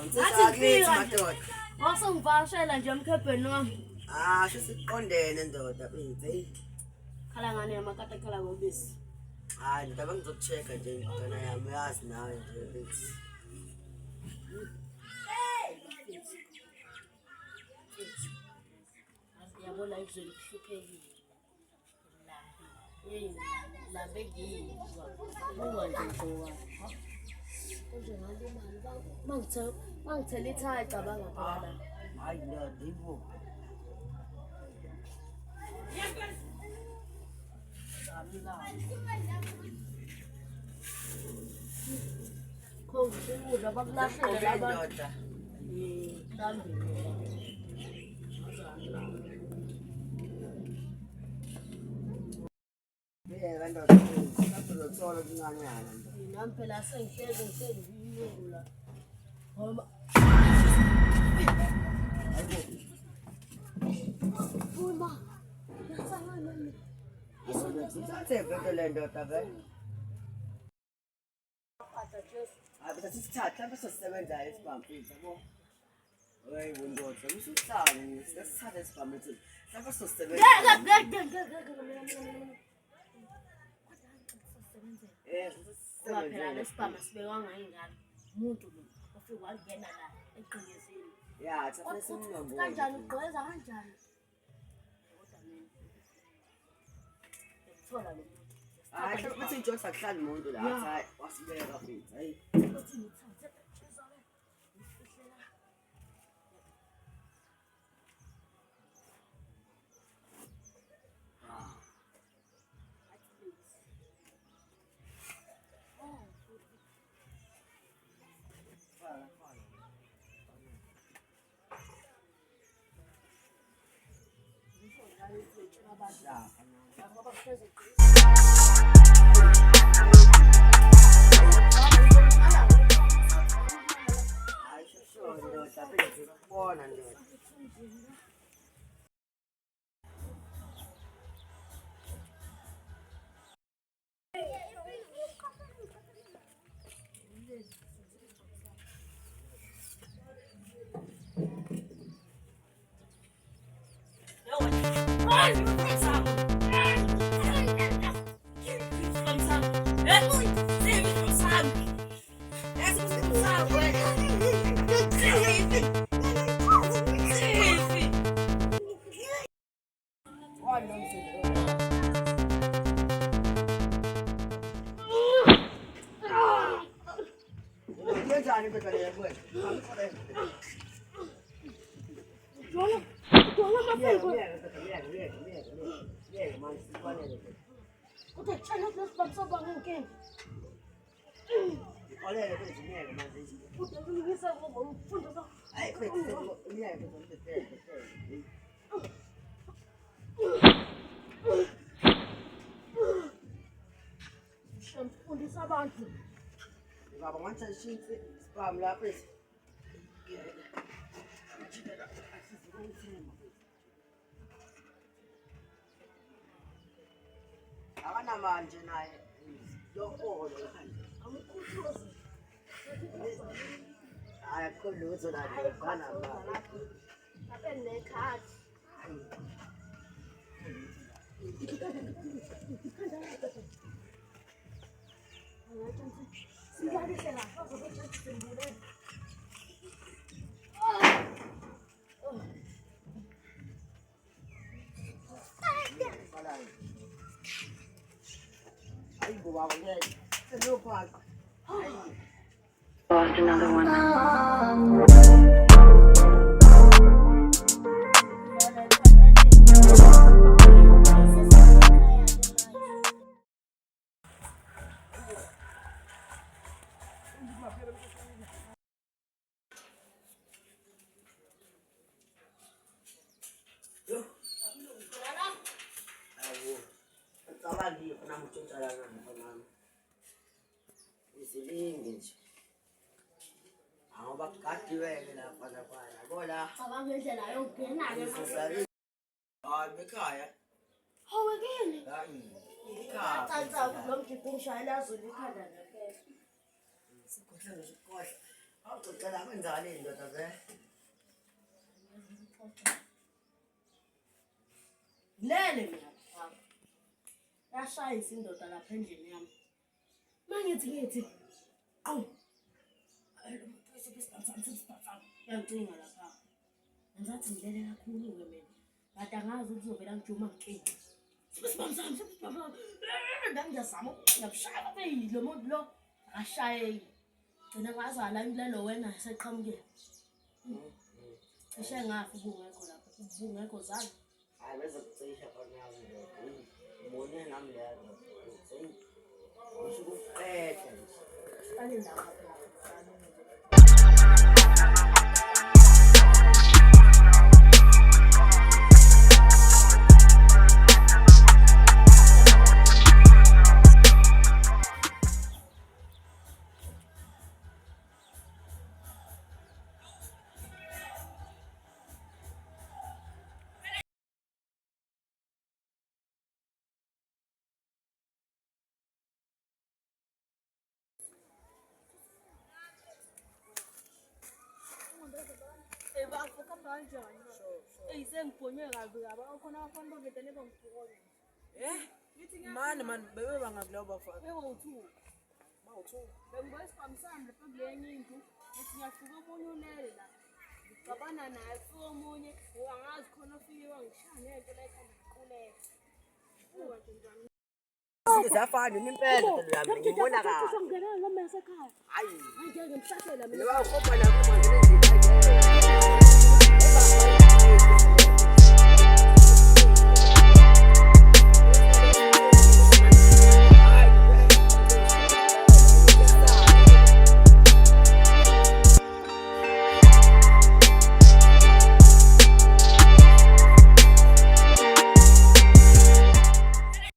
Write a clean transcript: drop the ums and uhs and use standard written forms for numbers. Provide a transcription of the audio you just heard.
Ngifika nje. madoda. Wasengivashela nje emkhebheni wami. Sesiqondene ndoda mfethu. Hey. Khala ngane yamakata khala ngobisi. Hayi, ndoda bengizokuchecka nje ngona yami uyazi nawe nje mfethu. Yabona izwe lihluphekile. Lambe ngiyizwa. Ungaze ngowa. Konje ngabe imali mangithela ithaya cabanga phela. Hayi ndoda ibo. Khona ukudla bakulahlele labantu. Mhlambe. Yeka ndoda mfethu. Sizothola kuncanyana ndoda. Nami phela sengihlezi ngiyula. Ngoba Uma yasangana mina. Isithathe vele le ndoda vele. Phatha Jesu. Bese sisithatha bese sisebenza esibhampini yabo. Hey bundoda, usuhlala sesithatha esibhampini. Lapho sisebenza. Phela lesibhama sibekanga ingane. Umuntu lo ufike wangena la eqhingezini. Yeah, thatha simnombo. Kanjani ugqweza kanjani? Kodwa mina. Ngithola lo. Hayi, bathi nje sakuhlala umuntu la, hayi, wasibeka mfethu. Hayi. Bathi ngithathe Jesu ke. Ngifihlela. Hayi, sure ndoda, phela ngikubona ndoda. Ngenzani kodwa le yakwethu? Ngeke manje sifanele. Kodwa tshela lesibhamu sobanga inkinga. Olele mfethu ngeke manje nje. Kodwa ngiyisa ngomfundisa. Hayi mfethu ngeke mfethu. Mfundisa abantu. Baba manje shintshe spam lapha esi. Akana manje naye lokolo Amkhuthuzi. akho lutho la bana ba Abe nekhadi. Singalise la, bazokuthi simbule. ayi ngoba ngeke selopha Lost another one. Cabangile khona mtshotshana nami. Isilinge nje. Ngoba kugadiweke lapha lapha. Yabona? Cabanga indlela yokungena-ke. Hayi bekhaya. Hawekile. Hayi. Cha lo mgidi ngishayela azule ikhanda ngempela. Sikhohle nje sikhohle. awucela kwenzani indoda ve Lele mina lapha. Yashayisa indoda lapha endlini yami. Mangithi awu. Lo muntu wesibisiphathami. Yangicinga lapha. Ngizathi ngilele kakhulu ke mina. Kade angazi ukuthi uzovela ngijuma ngicinga. Sibisiphathami. Ngiyazama ukushaya babe lo muntu lo ashayeki. Gcina ngazala imlelo wena seqhamukile. Cishe ngafa ubungekho lapha. Ubungekho zalo. hayi bese kucisha khona umbone nami la ngisho ukuqedla nje Siqale lapha phela. Bafuka kanjani? Sengibhonywe kabi kabi khona abafana bavetele bangibhonye. Mani bebe bangakuleyo bafana. Bengu-2. Bawu-2. Bengibuye siphambisane lapha kulenye indlu. Ngithi ngiyafika omunye ulele la. Ngicabana naye kufika omunye angazi khona ufike wangishaya nento la ekhanda ngiquleka. Uba nje njani? zafana nimpela yami ngibona kahle Ngizongena noma esekhaya. hayi Ngeke ngimshahlela mina. Lewa ukhomba la kuma nje